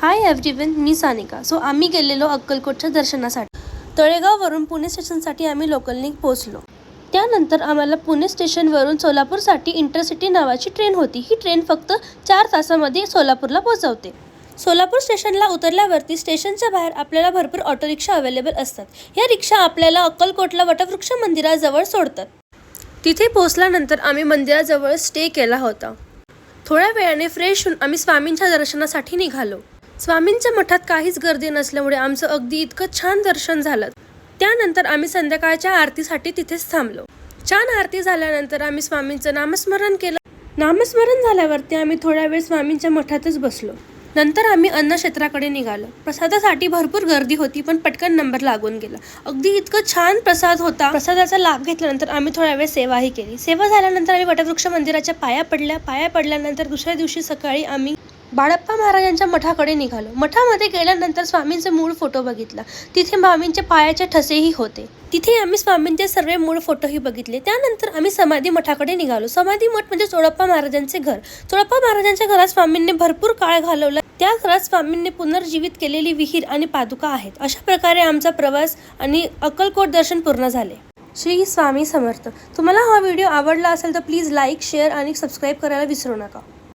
Hi everyone, मी Sanika. So आम्ही गेलेलो अक्कलकोटच्या दर्शनासाठी. तळेगाववरून पुणे स्टेशनसाठी आम्ही लोकलने पोहोचलो. त्यानंतर आम्हाला पुणे स्टेशनवरून सोलापूरसाठी इंटरसिटी नावाची ट्रेन होती. ही ट्रेन फक्त 4 तासामध्ये सोलापूरला पोहोचवते. सोलापूर स्टेशनला उतरल्यावरती स्टेशनच्या बाहेर आपल्याला भरपूर ऑटो रिक्षा अवेलेबल असतात. या रिक्षा आपल्याला अक्कलकोटला वटवृक्ष मंदिराजवळ सोडतात. तिथे पोहोचल्यानंतर आम्ही मंदिराजवळ स्टे केला होता. थोड्या वेळाने फ्रेश होऊन आम्ही स्वामींच्या दर्शनासाठी निघालो. स्वामींच्या मठात काहीच गर्दी नसल्यामुळे आमचं अगदी इतकं छान दर्शन झालं. त्यानंतर आम्ही संध्याकाळच्या आरतीसाठी तिथेच थांबलो. छान आरती झाल्यानंतर आम्ही स्वामींचं नामस्मरण केलं. नामस्मरण झाल्यावरती आम्ही थोडा वेळ स्वामींच्या मठातच बसलो. नंतर आम्ही अन्नक्षेत्राकडे निघालो. प्रसादासाठी भरपूर गर्दी होती, पण पटकन नंबर लागून गेला. अगदी इतकं छान प्रसाद होता. प्रसादाचा लाभ घेतल्यानंतर आम्ही थोडा वेळ सेवाही केली. सेवा झाल्यानंतर आम्ही वटवृक्ष मंदिराच्या पाया पडल्यानंतर दुसऱ्या दिवशी सकाळी आम्ही बाळप्पा महाराजांच्या मठाकडे निघालो. मठामध्ये गेल्यानंतर स्वामींचे मूळ फोटो बघितला. तिथे स्वामींच्या पायाचे ठसेही होते. तिथे आम्ही स्वामींचे सर्व मूळ फोटोही बघितले. त्यानंतर आम्ही समाधी मठाकडे निघालो. समाधी मठ म्हणजे चोळप्पा महाराजांचे घर. चोळप्पा महाराजांच्या घरात स्वामींनी भरपूर काळ घालवला. त्या घरात स्वामींनी पुनर्जीवित केलेली विहीर आणि पादुका आहेत. अशा प्रकारे आमचा प्रवास आणि अक्कलकोट दर्शन पूर्ण झाले. श्री स्वामी समर्थ. तुम्हाला हा व्हिडिओ आवडला असेल तर प्लीज लाईक, शेअर आणि सबस्क्राईब करायला विसरू नका.